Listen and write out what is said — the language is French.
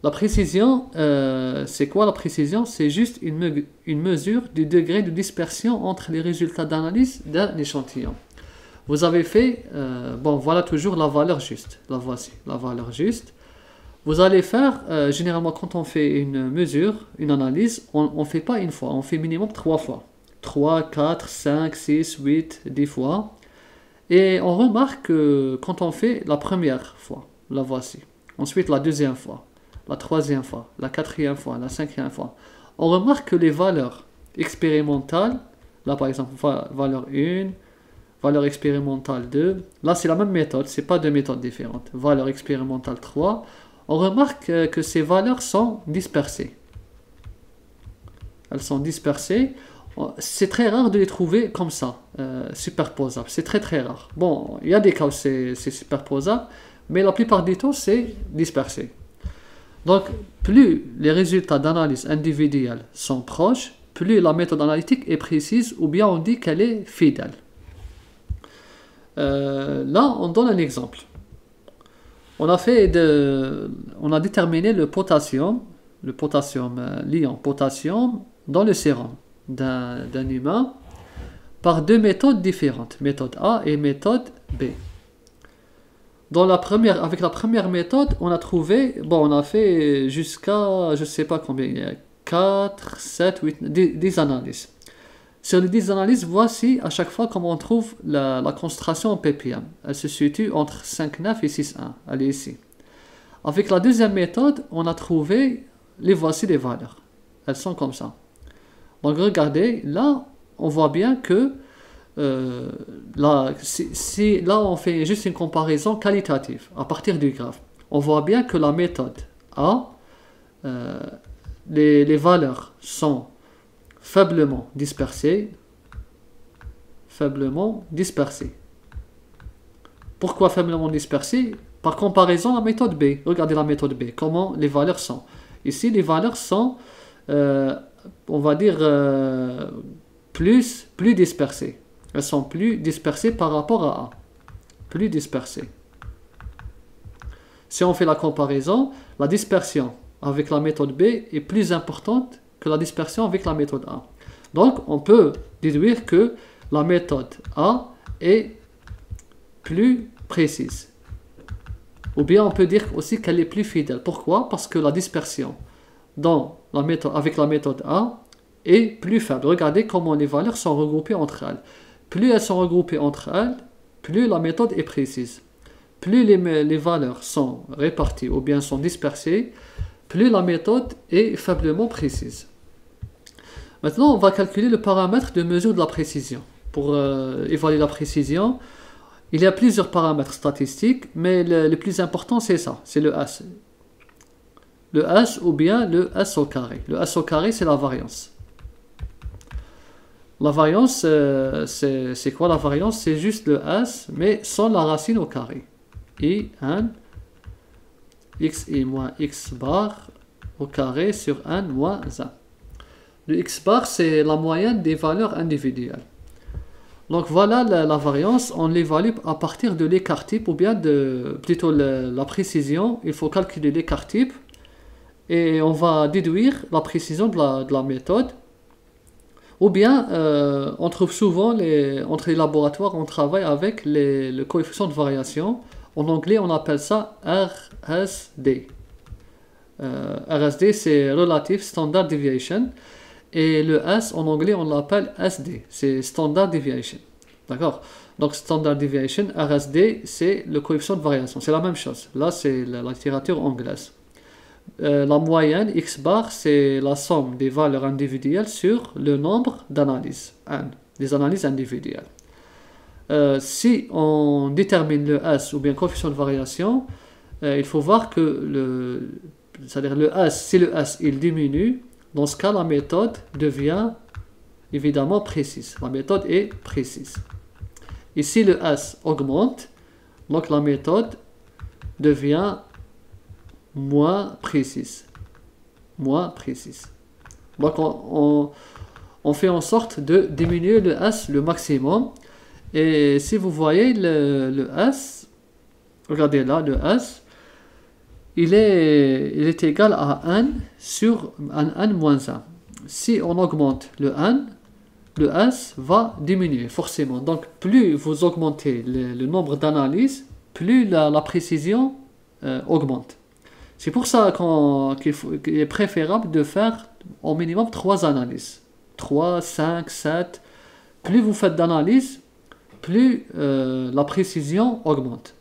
La précision, c'est quoi la précision? C'est juste une mesure du degré de dispersion entre les résultats d'analyse d'un échantillon. Vous avez fait, bon voilà toujours la valeur juste, la voici, la valeur juste. Vous allez faire, généralement quand on fait une mesure, une analyse, on ne fait pas une fois, on fait minimum 3 fois. 3, 4, 5, 6, 8, 10 fois. Et on remarque que quand on fait la première fois, la voici. Ensuite la deuxième fois, la troisième fois, la quatrième fois, la cinquième fois. On remarque que les valeurs expérimentales, là par exemple valeur 1, valeur expérimentale 2, là c'est la même méthode, c'est pas deux méthodes différentes. Valeur expérimentale 3, on remarque que ces valeurs sont dispersées. Elles sont dispersées. C'est très rare de les trouver comme ça, superposables. C'est très très rare. Bon, il y a des cas où c'est superposable, mais la plupart du temps c'est dispersé. Donc, plus les résultats d'analyse individuelle sont proches, plus la méthode analytique est précise, ou bien on dit qu'elle est fidèle. Là, on donne un exemple. On a déterminé le potassium l'ion potassium dans le sérum d'un humain par deux méthodes différentes, méthode A et méthode B. Avec la première méthode, on a trouvé, bon, on a fait jusqu'à, je sais pas combien, 4, 7, 8, 10 analyses. Sur les 10 analyses, voici à chaque fois comment on trouve la concentration en ppm. Elle se situe entre 5,9 et 6,1. Elle est ici. Avec la deuxième méthode, on a trouvé, voici les valeurs. Elles sont comme ça. Donc regardez, là, on voit bien que là on fait juste une comparaison qualitative à partir du graphe. On voit bien que la méthode A, les valeurs sont faiblement dispersées. Pourquoi faiblement dispersées? Par comparaison à la méthode B. Regardez la méthode B, comment les valeurs sont. Ici, les valeurs sont, on va dire, plus dispersées. Elles sont plus dispersées par rapport à A. Plus dispersées. Si on fait la comparaison, la dispersion avec la méthode B est plus importante que la dispersion avec la méthode A. Donc, on peut déduire que la méthode A est plus précise. Ou bien on peut dire aussi qu'elle est plus fidèle. Pourquoi? Parce que la dispersion avec la méthode A est plus faible. Regardez comment les valeurs sont regroupées entre elles. Plus elles sont regroupées entre elles, plus la méthode est précise. Plus les valeurs sont réparties ou bien sont dispersées, plus la méthode est faiblement précise. Maintenant, on va calculer le paramètre de mesure de la précision. Pour évaluer la précision, il y a plusieurs paramètres statistiques, mais le plus important c'est ça, c'est le S. Le S ou bien le S au carré. Le S au carré, c'est la variance. La variance, c'est quoi la variance? C'est juste le S, mais sans la racine au carré. I, n, x i moins x bar au carré sur n moins 1. Le x bar, c'est la moyenne des valeurs individuelles. Donc voilà la variance, on l'évalue à partir de l'écart type, ou bien plutôt la précision. Il faut calculer l'écart type et on va déduire la précision de la méthode. Ou bien, on trouve souvent, entre les laboratoires, on travaille avec le coefficient de variation. En anglais, on appelle ça RSD. RSD, c'est Relative Standard Deviation. Et le S, en anglais, on l'appelle SD. C'est Standard Deviation. D'accord? Donc, Standard Deviation, RSD, c'est le coefficient de variation. C'est la même chose. Là, c'est la littérature anglaise. La moyenne, X bar, c'est la somme des valeurs individuelles sur le nombre d'analyses, N, des analyses individuelles. Si on détermine le S ou bien coefficient de variation, il faut voir que c'est-à-dire le S, si le S il diminue, dans ce cas la méthode devient évidemment précise. La méthode est précise. Et si le S augmente, donc la méthode devient moins précise. Donc on fait en sorte de diminuer le S le maximum. Et si vous voyez le S, regardez là, le S, il est égal à 1 sur un 1 moins 1. Si on augmente le 1, le S va diminuer forcément. Donc plus vous augmentez le nombre d'analyses, plus la précision augmente. C'est pour ça qu'il est préférable de faire au minimum 3 analyses. 3, 5, 7. Plus vous faites d'analyses, plus la précision augmente.